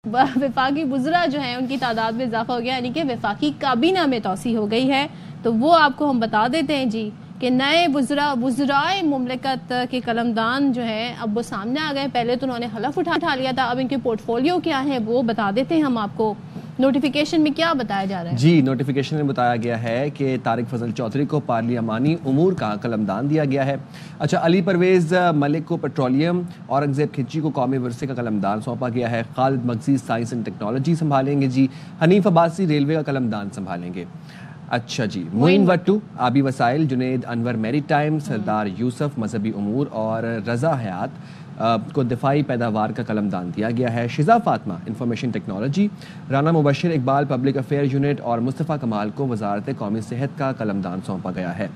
وفاقی وزراء جو ہیں ان کی تعداد میں اضافہ ہو گیا، یعنی کہ وفاقی کابینہ میں توسیع ہو گئی ہے. تو وہ آپ کو ہم بتا دیتے ہیں جی کہ نئے وزرائے مملکت کے قلمدان جو ہیں اب وہ سامنے آ گئے. پہلے تو انہوں نے حلف اٹھا لیا تھا، اب ان کے پورٹ فولیو کیا ہے وہ بتا دیتے ہیں ہم آپ کو. نوٹیفیکیشن میں کیا بتایا جا رہا ہے؟ جی نوٹیفیکیشن میں بتایا گیا ہے کہ طارق فضل چودھری کو پارلیمانی امور کا قلمدان دیا گیا ہے. اچھا، علی پرویز ملک کو پیٹرولیم، اورنگزیب کھچی کو قومی ورثے کا قلمدان سونپا گیا ہے. خالد مغزی سائنس اینڈ ٹیکنالوجی سنبھالیں گے جی. حنیف عباسی ریلوے کا قلمدان سنبھالیں گے. اچھا جی، معین وٹو آبی وسائل، جنید انور میری ٹائم، سردار یوسف مذہبی امور اور رضا حیات کو دفاعی پیداوار کا قلمدان دیا گیا ہے. شزا فاطمہ انفارمیشن ٹیکنالوجی، رانا مبشر اقبال پبلک افیئر یونٹ اور مصطفیٰ کمال کو وزارت قومی صحت کا قلمدان سونپا گیا ہے.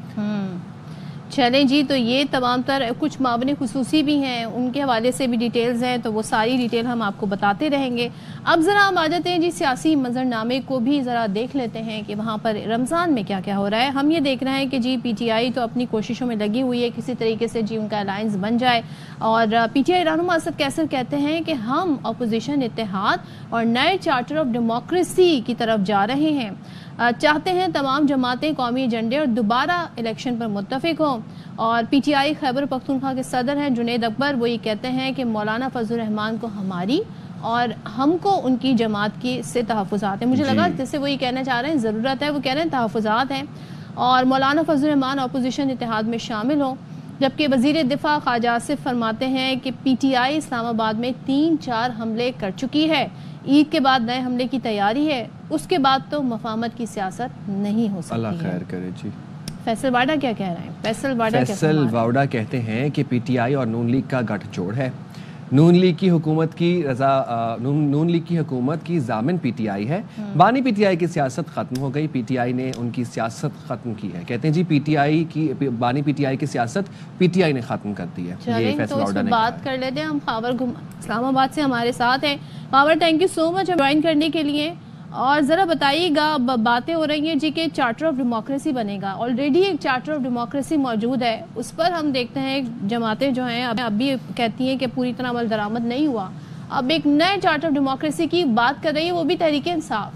چلیں جی، تو یہ تمام تر کچھ معاون خصوصی بھی ہیں، ان کے حوالے سے بھی ڈیٹیلز ہیں، تو وہ ساری ڈیٹیل ہم آپ کو بتاتے رہیں گے. اب ذرا ہم آ جاتے ہیں جی سیاسی منظرنامے کو بھی ذرا دیکھ لیتے ہیں کہ وہاں پر رمضان میں کیا کیا ہو رہا ہے. ہم یہ دیکھ رہے ہیں کہ جی پی ٹی آئی تو اپنی کوششوں میں لگی ہوئی ہے کسی طریقے سے جی ان کا الائنس بن جائے، اور پی ٹی آئی رہنما اسد کیسر کہتے ہیں کہ ہم اپوزیشن اتحاد اور نئے چارٹر آف ڈیموکریسی کی طرف جا رہے ہیں. چاہتے ہیں تمام جماعتیں قومی ایجنڈے اور دوبارہ الیکشن پر متفق ہوں. اور P T I Khyber Pakhtunkhwa کے صدر ہیں جنید اکبر، وہ یہ کہتے ہیں کہ مولانا فضل الرحمان کو ہماری اور ہم کو ان کی جماعت کی سے تحفظات ہیں. مجھے لگا جیسے وہ یہ کہنا چاہ رہے ہیں ضرورت ہے، وہ کہہ رہے ہیں تحفظات ہیں، اور مولانا فضل الرحمان اپوزیشن اتحاد میں شامل ہوں. جبکہ وزیر دفاع خواجہ آصف فرماتے ہیں کہ پی ٹی آئی اسلام آباد میں 3-4 حملے کر چکی ہے، عید کے بعد نئے حملے کی تیاری ہے، اس کے بعد تو مفاہمت کی سیاست نہیں ہو سکتی. اللہ خیر کرے جی. فیصل واڈا کیا کہہ رہے ہیں؟ فیصل واڈا کہتے ہیں کہ پی ٹی آئی اور نون لیگ کا گٹھ جوڑ ہے. نون لیگ کی حکومت کی ضامن پی ٹی آئی ہے. بانی پی ٹی آئی کی سیاست ختم ہو گئی، پی ٹی آئی نے ان کی سیاست ختم کی ہے. کہتے ہیں جی بانی پی ٹی آئی کی سیاست پی ٹی آئی نے ختم کر دی ہے. چلیں تو اس پر بات کر لیتے ہیں. ہم خاور اسلام آباد سے ہمارے ساتھ ہیں. Khawar thank you so much join کرنے کے لیے. اور ذرا بتائیے گا، باتیں ہو رہی ہیں جی کہ چارٹر آف ڈیموکریسی بنے گا. آلریڈی ایک چارٹر آف ڈیموکریسی موجود ہے، اس پر ہم دیکھتے ہیں جماعتیں جو ہیں اب بھی کہتی ہیں کہ پوری طرح عمل درآمد نہیں ہوا. اب ایک نئے چارٹر آف ڈیموکریسی کی بات کر رہی ہے، وہ بھی تحریک انصاف.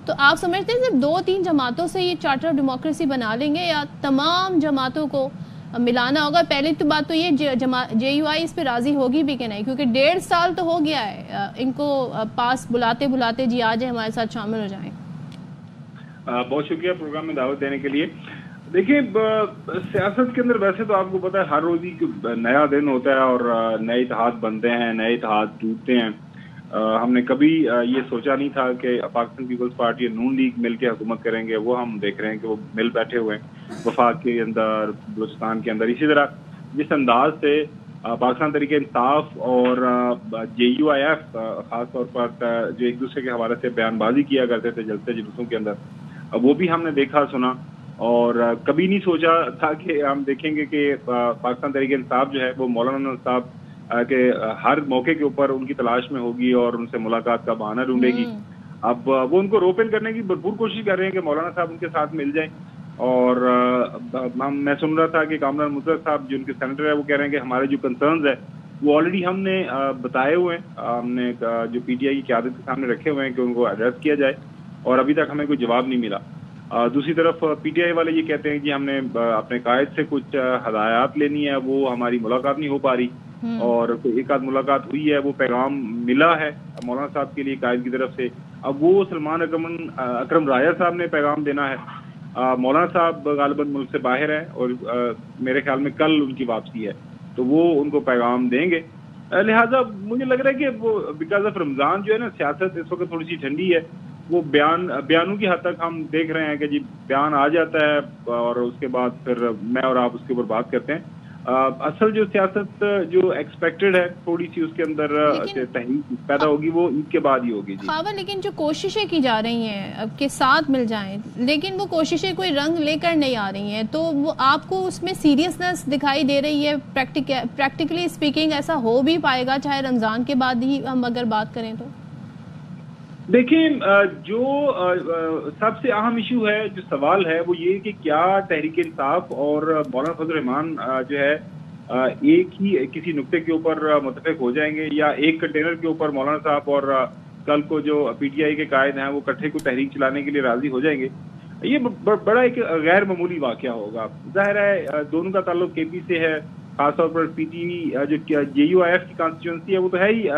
تو آپ سمجھتے ہیں صرف 2-3 جماعتوں سے یہ چارٹر آف ڈیموکریسی بنا لیں گے یا تمام جماعتوں کو ملانا ہوگا؟ پہلی تو بات تو یہ جے یو آئی اس پہ راضی ہوگی بھی کہ نہیں، کیونکہ 1.5 سال تو ہو گیا ہے ان کو پاس بلاتے جی آ جائیں ہمارے ساتھ شامل ہو جائیں. بہت شکریہ پروگرام میں دعوت دینے کے لیے. دیکھیں، سیاست کے اندر ویسے تو آپ کو پتا ہے ہر روز ہی نیا دن ہوتا ہے اور نئے اتحاد بنتے ہیں، نئے اتحاد ٹوٹتے ہیں. ہم نے کبھی یہ سوچا نہیں تھا کہ پاکستان پیپلز پارٹی اور نون لیگ مل کے حکومت کریں گے. وہ ہم دیکھ رہے ہیں کہ وہ مل بیٹھے ہوئے ہیں وفاق کے اندر، بلوچستان کے اندر. اسی طرح جس انداز سے پاکستان تحریک انصاف اور جے یو آئی ایف خاص طور پر جو ایک دوسرے کے حوالے سے بیان بازی کیا کرتے تھے جلسے جلوسوں کے اندر، وہ بھی ہم نے دیکھا سنا. اور کبھی نہیں سوچا تھا کہ ہم دیکھیں گے کہ پاکستان تحریک انصاف جو ہے وہ مولانا صاحب کہ ہر موقع کے اوپر ان کی تلاش میں ہوگی اور ان سے ملاقات کا بہانہ ڈھونڈے گی. اب وہ ان کو روپن کرنے کی بھرپور کوشش کر رہے ہیں کہ مولانا صاحب ان کے ساتھ مل جائیں. اور میں سن رہا تھا کہ کامران مطلق صاحب جو ان کے سینیٹر ہے وہ کہہ رہے ہیں کہ ہمارے جو کنسرنز ہے وہ آلریڈی ہم نے بتائے ہوئے ہیں، ہم نے جو پی ٹی آئی کی قیادت کے سامنے رکھے ہوئے ہیں کہ ان کو ایڈریس کیا جائے، اور ابھی تک ہمیں کوئی جواب نہیں ملا. دوسری طرف پی ٹی آئی والے یہ کہتے ہیں کہ ہم نے اپنے قائد سے کچھ ہدایات لینی ہے، وہ ہماری ملاقات نہیں ہو پا رہی، اور ایک آدھ ملاقات ہوئی ہے، وہ پیغام ملا ہے مولانا صاحب کے لیے قائد کی طرف سے. اب وہ سلمان اکرم رایا صاحب نے پیغام دینا ہے. مولانا صاحب غالباً ملک سے باہر ہیں اور میرے خیال میں کل ان کی واپسی ہے، تو وہ ان کو پیغام دیں گے. لہٰذا مجھے لگ رہا ہے کہ وہ بیکاز آف رمضان جو ہے نا، سیاست اس وقت تھوڑی سی ٹھنڈی ہے. وہ بیانوں کی حد تک ہم دیکھ رہے ہیں کہ جی بیان آ جاتا ہے اور اس کے بعد پھر میں اور آپ اس کے اوپر بات کرتے ہیں. اصل جو سیاست جو ایکسپیکٹڈ ہے تھوڑی سی اس کے اندر تحریک پیدا ہوگی وہ عید کے بعد ہی ہوگی. خاور لیکن جو کوششیں کی جا رہی ہیں اب کے ساتھ مل جائیں، لیکن وہ کوششیں کوئی رنگ لے کر نہیں آ رہی ہیں، تو وہ آپ کو اس میں سیریسنس دکھائی دے رہی ہے؟ پریکٹیکلی اسپیکنگ ایسا ہو بھی پائے گا چاہے رمضان کے بعد ہی ہم اگر بات کریں تو؟ دیکھیں، جو سب سے اہم ایشو ہے، جو سوال ہے وہ یہ کہ کیا تحریک انصاف اور مولانا فضل الرحمان جو ہے ایک ہی کسی نقطے کے اوپر متفق ہو جائیں گے، یا ایک کنٹینر کے اوپر مولانا صاحب اور کل کو جو پی ٹی آئی کے قائد ہیں وہ کٹھے کو تحریک چلانے کے لیے راضی ہو جائیں گے. یہ بڑا ایک غیر معمولی واقعہ ہوگا. ظاہر ہے دونوں کا تعلق کے پی سے ہے, خاص طور پر پی ٹی جو جے یو آئی ایف کی کانسٹیچوئنسی ہے وہ تو ہے ہی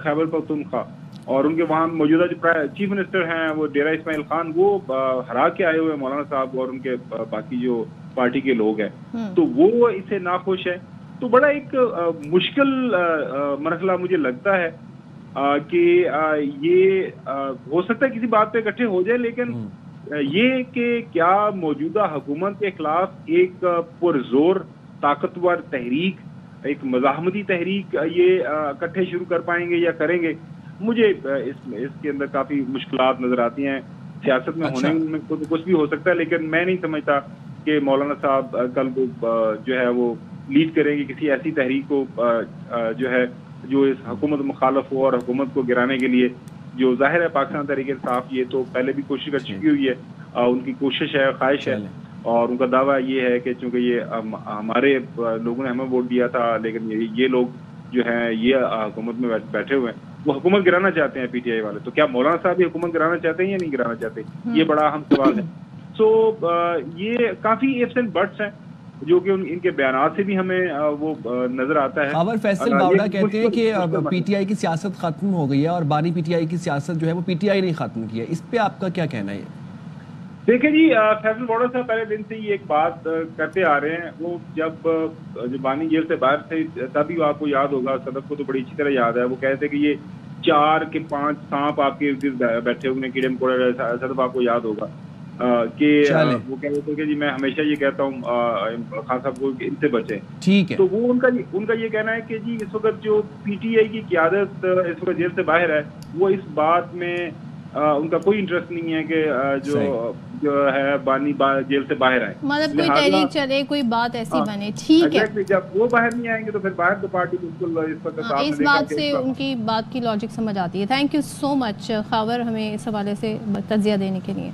خیبر پختونخوا, اور ان کے وہاں موجودہ جو چیف منسٹر ہیں وہ ڈیرہ اسماعیل خان, وہ ہرا کے آئے ہوئے مولانا صاحب اور ان کے باقی جو پارٹی کے لوگ ہیں, تو وہ اس سے ناخوش ہے. تو بڑا ایک مشکل مرحلہ مجھے لگتا ہے کہ یہ ہو سکتا ہے کسی بات پہ اکٹھے ہو جائے, لیکن یہ کہ کیا موجودہ حکومت کے خلاف ایک پرزور طاقتور تحریک, ایک مزاحمتی تحریک یہ اکٹھے شروع کر پائیں گے یا کریں گے, مجھے اس کے اندر کافی مشکلات نظر آتی ہیں. سیاست میں ہونے میں کچھ بھی ہو سکتا ہے, لیکن میں نہیں سمجھتا کہ مولانا صاحب کل کو جو ہے وہ لیڈ کریں گے کسی ایسی تحریک کو جو ہے جو اس حکومت مخالف ہو, اور حکومت کو گرانے کے لیے جو ظاہر ہے پاکستان تحریک انصاف یہ تو پہلے بھی کوشش کر چکی ہوئی ہے, ان کی کوشش ہے, خواہش ہے, اور ان کا دعویٰ یہ ہے کہ چونکہ یہ ہمارے لوگوں نے ہمیں ووٹ دیا تھا, لیکن یہ لوگ جو ہیں یہ حکومت میں بیٹھے ہوئے ہیں, وہ حکومت گرانا چاہتے ہیں پی ٹی آئی والے. تو کیا مولانا صاحب بھی حکومت گرانا چاہتے ہیں یا نہیں گرانا چاہتے, یہ بڑا اہم سوال ہے. سو یہ کافی ifs and buts ہیں جو کہ ان کے بیانات سے بھی ہمیں وہ نظر آتا ہے. خاور فیصل باوڑا کہتے ہیں کہ پی ٹی آئی کی سیاست ختم ہو گئی ہے, اور بانی پی ٹی آئی کی سیاست جو ہے وہ پی ٹی آئی نہیں ختم کی ہے. اس پہ آپ کا کیا کہنا ہے؟ دیکھیں جی, فیصل باوڑا صاحب پہلے دن سے یہ ایک بات کرتے آ رہے ہیں. وہ جب بانی جیل سے باہر تھے تبھی آپ کو یاد ہوگا, صدف کو تو بڑی اچھی طرح یاد ہے, وہ کہتے کہ یہ 4 کے 5 سانپ آپ کے بیٹھے ہوئے کیڑے مکوڑے. صدف آپ کو یاد ہوگا کہ وہ کہتے تھے کہ جی میں ہمیشہ یہ کہتا ہوں خان صاحب کو ان سے بچیں. ٹھیک ہے, تو وہ ان کا یہ کہنا ہے کہ جی اس وقت جو پی ٹی آئی کی قیادت اس وقت جیل سے باہر ہے, وہ اس بات میں ان کا کوئی انٹرسٹ نہیں ہے کہ جو ہے بانی جیل سے باہر آئے, مطلب کوئی تحریک چلے, کوئی بات ایسی بنے. ٹھیک ہے, جب وہ باہر نہیں آئیں گے تو پھر باہر تو پارٹی بالکل اس وقت اس بات سے ان کی بات کی لاجک سمجھ آتی ہے. تھینک یو سو مچ خاور, ہمیں اس حوالے سے تجزیہ دینے کے لیے.